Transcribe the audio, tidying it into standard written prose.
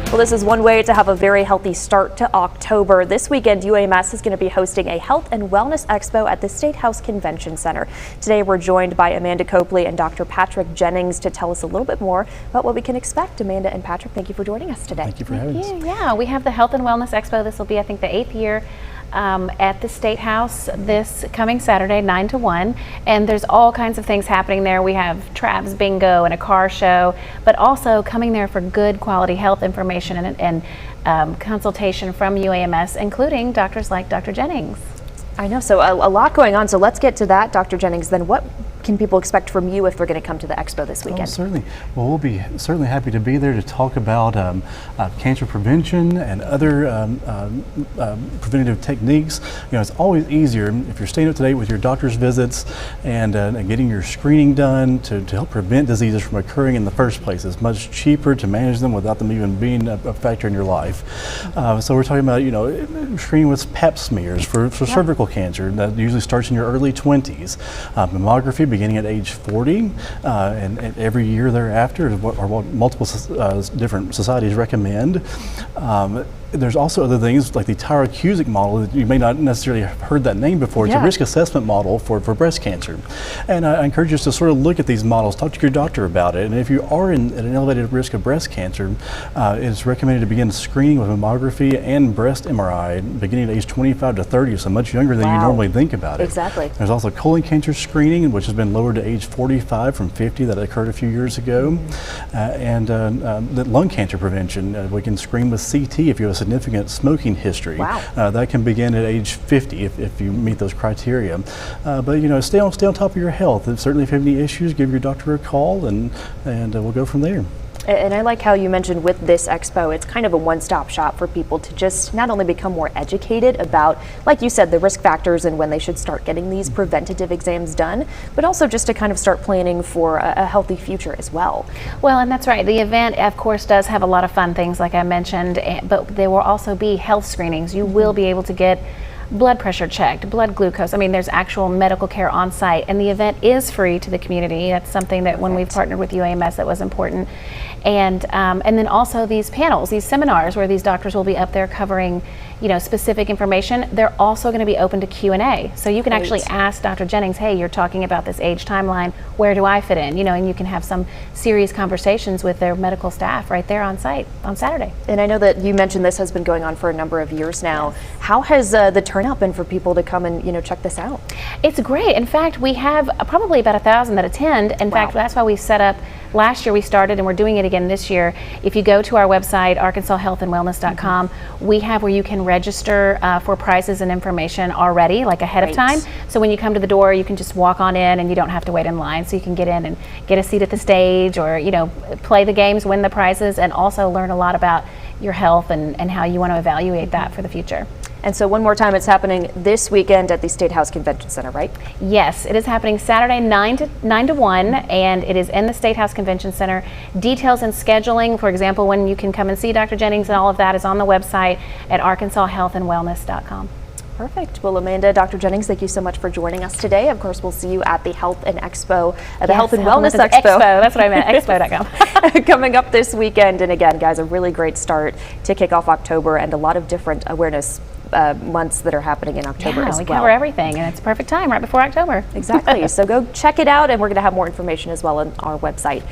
Well, this is one way to have a very healthy start to October. This weekend, UAMS is going to be hosting a Health and Wellness Expo at the State House Convention Center. Today, we're joined by Amanda Copley and Dr. Patrick Jennings to tell us a little bit more about what we can expect. Amanda and Patrick, thank you for joining us today. Thank you for having us. Yeah, we have the Health and Wellness Expo. This will be, I think, the 8th year. At the State House this coming Saturday, 9 to 1, and there's all kinds of things happening there. We have Travs Bingo and a car show, but also coming there for good quality health information and consultation from UAMS, including doctors like Dr. Jennings. I know, so a lot going on, so let's get to that, Dr. Jennings. Then what can people expect from you if they're going to come to the Expo this weekend? Oh, certainly. Well, we'll be certainly happy to be there to talk about cancer prevention and other preventative techniques. You know, it's always easier if you're staying up to date with your doctor's visits and getting your screening done to help prevent diseases from occurring in the first place. It's much cheaper to manage them without them even being a factor in your life. So we're talking about, you know, screening with pap smears for cervical cancer. That usually starts in your early 20s. Mammography beginning at age 40 and every year thereafter is what multiple different societies recommend. There's also other things like the Thyrocusic model that you may not necessarily have heard that name before. It's a risk assessment model for breast cancer. And I encourage you to sort of look at these models, talk to your doctor about it. And if you are at an elevated risk of breast cancer, it's recommended to begin screening with mammography and breast MRI beginning at age 25 to 30, so much younger than you normally think about it. Exactly. There's also colon cancer screening, which has been lowered to age 45 from 50 that occurred a few years ago. And the lung cancer prevention, we can screen with CT if you have a significant smoking history. Wow. That can begin at age 50 if you meet those criteria. But you know, stay on top of your health. Certainly, if you have any issues, give your doctor a call, and we'll go from there. And I like how you mentioned with this expo, it's kind of a one-stop shop for people to just not only become more educated about, like you said, the risk factors and when they should start getting these preventative exams done, but also just to kind of start planning for a healthy future as well. Well, and that's right. The event, of course, does have a lot of fun things, like I mentioned, but there will also be health screenings. You will be able to get blood pressure checked, blood glucose. I mean, there's actual medical care on site, and the event is free to the community. That's something that when we've partnered with UAMS, that was important. And then also these panels, these seminars where these doctors will be up there covering, you know, specific information. They're also going to be open to Q&A. So you can actually ask Dr. Jennings, hey, you're talking about this age timeline, where do I fit in? You know, and you can have some serious conversations with their medical staff right there on site on Saturday. And I know that you mentioned this has been going on for a number of years now. How has the turnout been for people to come and, you know, check this out? It's great. In fact, we have probably about 1,000 that attend. In fact, that's why we set up, last year we started and we're doing it again this year. If you go to our website, arkansashealthandwellness.com, we have where you can register for prizes and information already, like ahead of time. So when you come to the door, you can just walk on in and you don't have to wait in line. So you can get in and get a seat at the stage, or, you know, play the games, win the prizes, and also learn a lot about your health and how you want to evaluate that for the future. And so one more time, it's happening this weekend at the State House Convention Center, right? Yes, it is happening Saturday 9 to 1, and it is in the State House Convention Center. Details and scheduling, for example, when you can come and see Dr. Jennings and all of that, is on the website at arkansashealthandwellness.com. Perfect. Well, Amanda, Dr. Jennings, thank you so much for joining us today. Of course, we'll see you at the Health and Expo, the Health and Wellness Expo. That's what I meant, expo.com. Coming up this weekend. And again, guys, a really great start to kick off October, and a lot of different awareness months that are happening in October as well. We cover everything, and it's a perfect time right before October. Exactly. So go check it out, and we're going to have more information as well on our website.